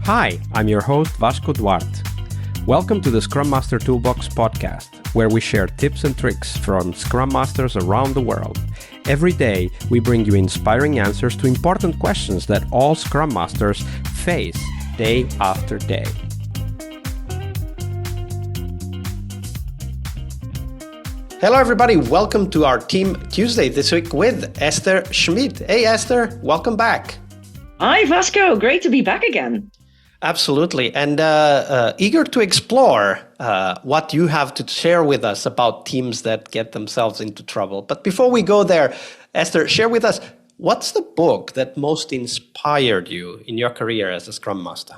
Hi, I'm your host Vasco Duarte. Welcome to the Scrum Master Toolbox podcast, where we share tips and tricks from Scrum Masters around the world. Every day, we bring you inspiring answers to important questions that all Scrum Masters face day after day. Hello everybody, welcome to our Team Tuesday this week with Esther Schmit. Hey Esther, welcome back. Hi Vasco, great to be back again. Absolutely, and eager to explore what you have to share with us about teams that get themselves into trouble. But before we go there, Esther, share with us, what's the book that most inspired you in your career as a Scrum Master?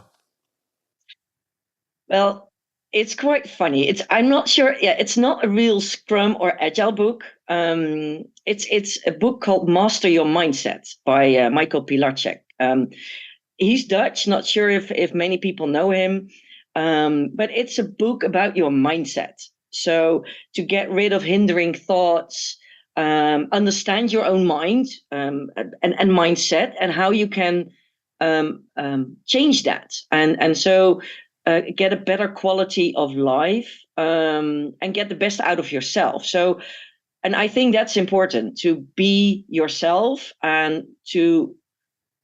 Well, it's quite funny. I'm not sure. Yeah, it's not a real Scrum or Agile book. It's a book called Master Your Mindset by Michael Pilarczyk. He's Dutch. Not sure if many people know him, but it's a book about your mindset. So to get rid of hindering thoughts, understand your own mind and mindset, and how you can change that, and so. Get a better quality of life and get the best out of yourself. So, and I think that's important, to be yourself and to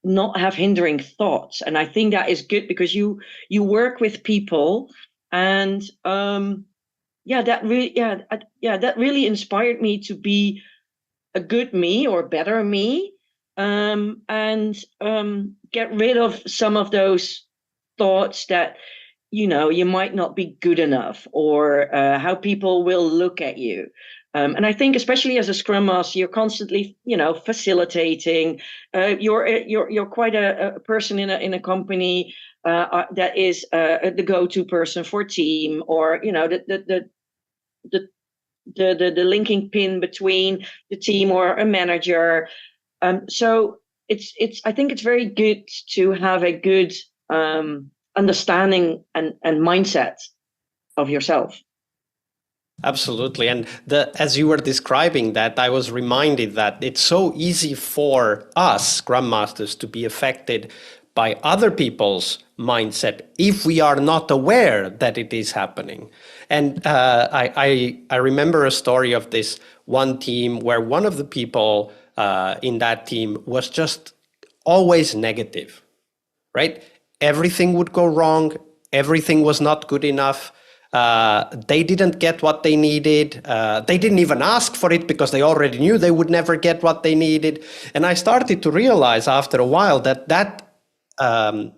not have hindering thoughts. And I think that is good because you work with people, and that really inspired me to be a good me or better me, and get rid of some of those thoughts that you might not be good enough, or how people will look at you. And I think, especially as a Scrum Master, you're constantly, facilitating. You're quite a person in a company that is the go-to person for a team, or the linking pin between the team or a manager. So I think it's very good to have a good understanding and mindset of yourself. Absolutely. And as you were describing that, I was reminded that it's so easy for us Scrum Masters to be affected by other people's mindset if we are not aware that it is happening. And I remember a story of this one team where one of the people in that team was just always negative, right? Everything would go wrong. Everything was not good enough. They didn't get what they needed. They didn't even ask for it because they already knew they would never get what they needed. And I started to realize after a while that kind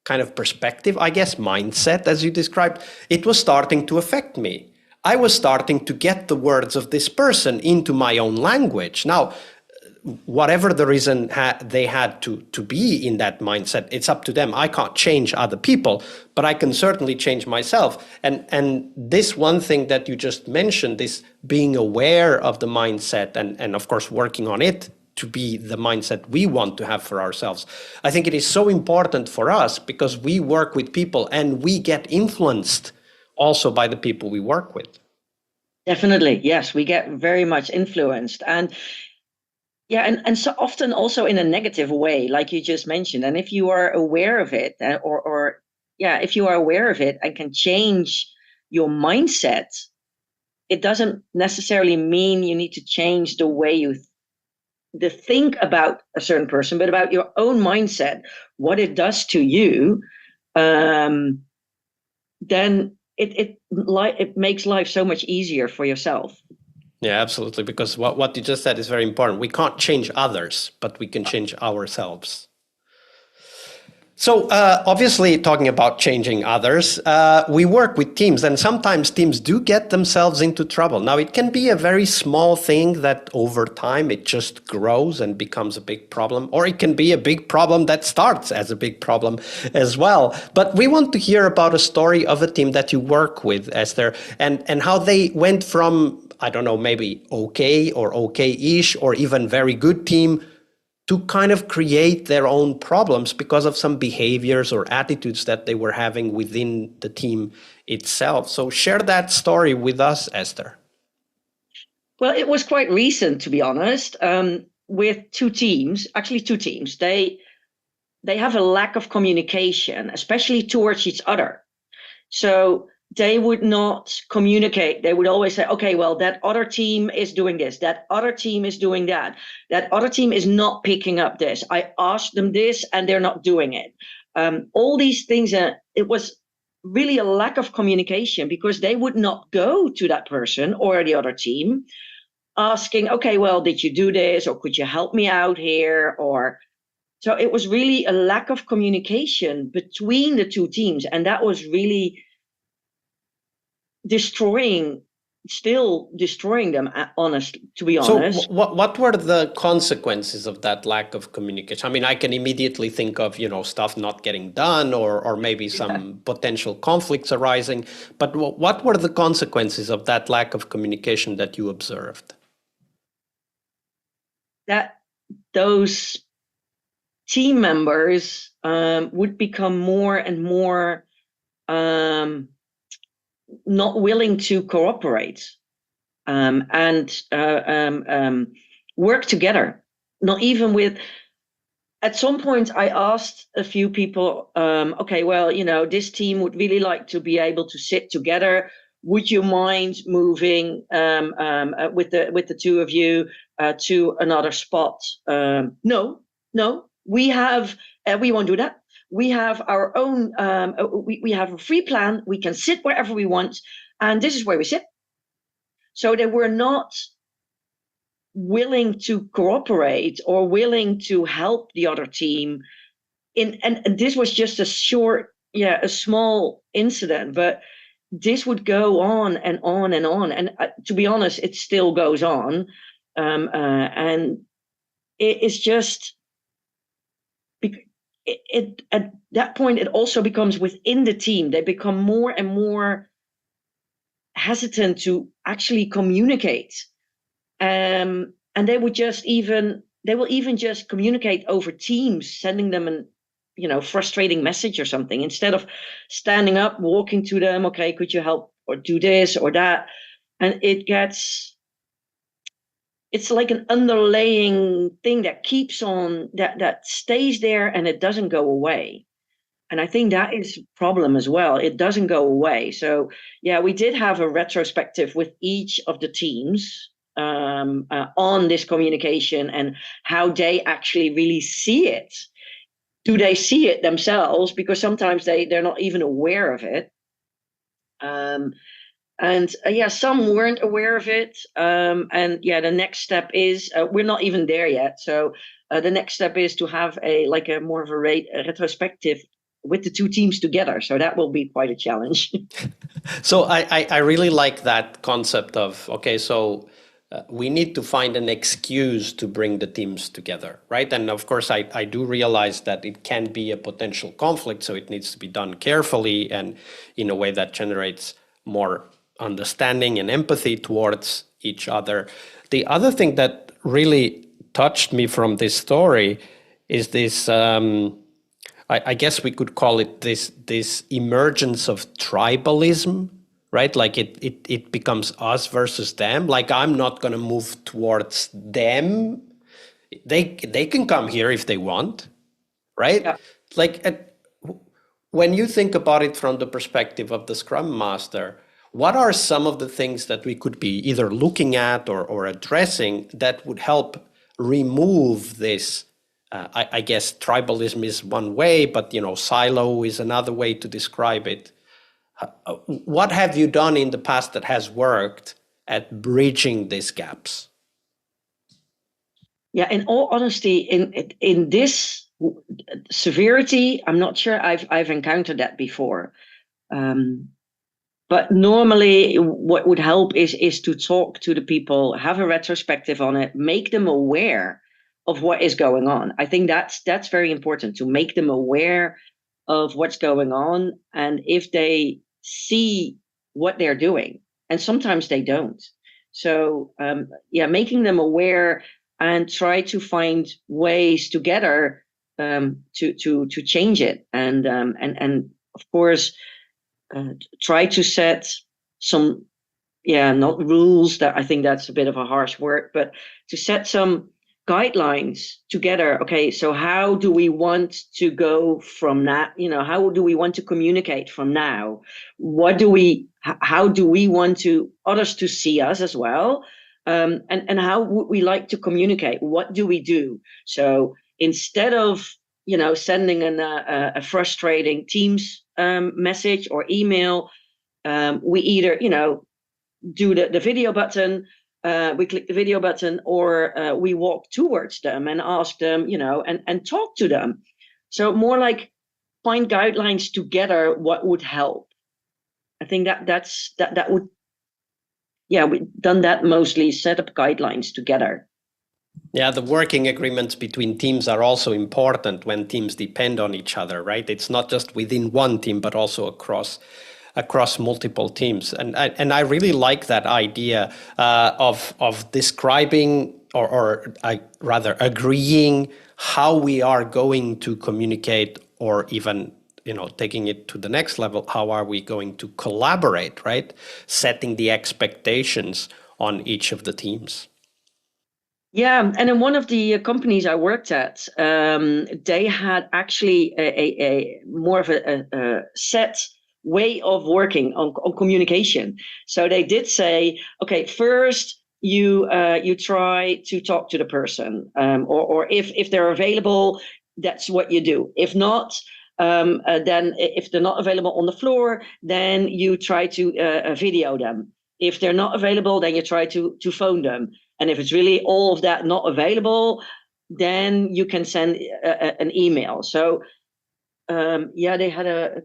of perspective, I guess, mindset, as you described, it was starting to affect me. I was starting to get the words of this person into my own language. Now, whatever the reason they had to be in that mindset, it's up to them. I can't change other people, but I can certainly change myself. And this one thing that you just mentioned, this being aware of the mindset and of course working on it to be the mindset we want to have for ourselves. I think it is so important for us because we work with people and we get influenced also by the people we work with. Definitely, yes, we get very much influenced. And so often also in a negative way, like you just mentioned. And if you are aware of it, if you are aware of it and can change your mindset, it doesn't necessarily mean you need to change the way you think about a certain person, but about your own mindset, what it does to you. Then it makes life so much easier for yourself. Yeah, absolutely. Because what you just said is very important. We can't change others, but we can change ourselves. So obviously, talking about changing others, we work with teams, and sometimes teams do get themselves into trouble. Now, it can be a very small thing that over time it just grows and becomes a big problem, or it can be a big problem that starts as a big problem as well. But we want to hear about a story of a team that you work with, Esther, and how they went from, I don't know, maybe okay or okay-ish or even very good team to kind of create their own problems because of some behaviors or attitudes that they were having within the team itself. So share that story with us, Esther. Well, it was quite recent, to be honest, with two teams. They they have a lack of communication, especially towards each other. So they would not communicate. They would always say, okay, well, that other team is doing this. That other team is doing that. That other team is not picking up this. I asked them this and they're not doing it. All these things, it was really a lack of communication because they would not go to that person or the other team asking, okay, well, did you do this? Or could you help me out here? Or so it was really a lack of communication between the two teams. And that was really still destroying them, to be honest. So what were the consequences of that lack of communication? I mean, I can immediately think of, stuff not getting done or maybe some potential conflicts arising. But what were the consequences of that lack of communication that you observed? That those team members would become more and more not willing to cooperate and work together. Not even with. At some point, I asked a few people, okay, well, this team would really like to be able to sit together. Would you mind moving with the two of you to another spot? No, we won't do that. We have our own, we have a free plan. We can sit wherever we want. And this is where we sit. So they were not willing to cooperate or willing to help the other team. And this was just a small incident, but this would go on and on and on. And to be honest, it still goes on. And it's just, at that point, it also becomes within the team. They become more and more hesitant to actually communicate. And they will even just communicate over Teams, sending them an frustrating message or something, instead of standing up, walking to them. Okay, could you help or do this or that? And it's like an underlying thing that keeps on, that stays there and it doesn't go away. And I think that is a problem as well. It doesn't go away. So yeah, we did have a retrospective with each of the teams on this communication and how they actually really see it. Do they see it themselves? Because sometimes they're not even aware of it. Some weren't aware of it. The next step is, we're not even there yet. So the next step is to have a more of a retrospective with the two teams together. So that will be quite a challenge. So I really like that concept of, okay, so we need to find an excuse to bring the teams together, right? And of course, I do realize that it can be a potential conflict, so it needs to be done carefully and in a way that generates more understanding and empathy towards each other. The other thing that really touched me from this story is this, I guess we could call it this emergence of tribalism, right? Like it becomes us versus them. Like, I'm not going to move towards them. They can come here if they want, right? Yeah. Like, when you think about it from the perspective of the Scrum Master, what are some of the things that we could be either looking at or addressing that would help remove this? I guess tribalism is one way, but silo is another way to describe it. What have you done in the past that has worked at bridging these gaps? Yeah, in all honesty, in this severity, I'm not sure I've encountered that before. But normally what would help is to talk to the people, have a retrospective on it, make them aware of what is going on. I think that's very important, to make them aware of what's going on, and if they see what they're doing, and sometimes they don't. So making them aware and try to find ways together to change it, and of course try to set some, not rules, that I think that's a bit of a harsh word, but to set some guidelines together. Okay, so how do we want to go from that? How do we want to communicate from now? How do we want to others to see us as well? And how would we like to communicate? What do we do? So instead of sending a frustrating Teams message or email, we either do the video button. We click the video button, or we walk towards them and ask them, and talk to them. So more like find guidelines together. What would help? I think that would. Yeah, we've done that mostly. Set up guidelines together. Yeah, the working agreements between teams are also important when teams depend on each other, right? It's not just within one team, but also across multiple teams. And I really like that idea of describing or rather agreeing how we are going to communicate, or even taking it to the next level, how are we going to collaborate, right? Setting the expectations on each of the teams. Yeah, and in one of the companies I worked at, they had actually a more of a set way of working on communication. So they did say, okay, first you try to talk to the person, or if they're available, that's what you do. If not, then if they're not available on the floor, then you try to video them. If they're not available, then you try to phone them. And if it's really all of that not available, then you can send an email. So they had a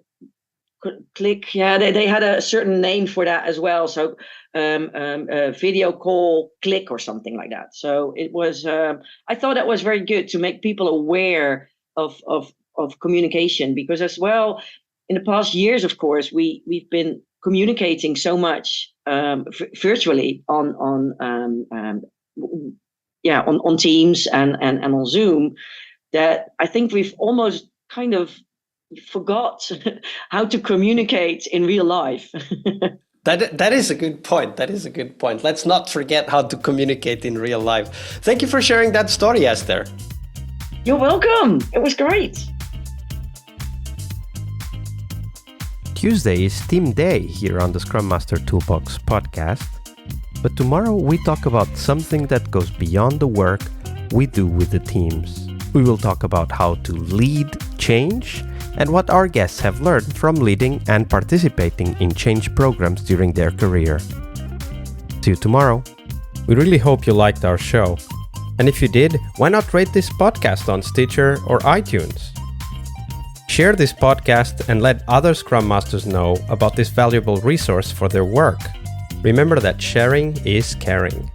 click. Yeah, they had a certain name for that as well. So video call click or something like that. So it was. I thought that was very good to make people aware of communication, because as well, in the past years, of course, we've been communicating so much virtually on Teams and on Zoom, that I think we've almost kind of forgot how to communicate in real life. That is a good point. That is a good point. Let's not forget how to communicate in real life. Thank you for sharing that story, Esther. You're welcome. It was great. Tuesday is Team Day here on the Scrum Master Toolbox podcast, but tomorrow we talk about something that goes beyond the work we do with the teams. We will talk about how to lead change and what our guests have learned from leading and participating in change programs during their career. See you tomorrow. We really hope you liked our show. And if you did, why not rate this podcast on Stitcher or iTunes? Share this podcast and let other Scrum Masters know about this valuable resource for their work. Remember that sharing is caring.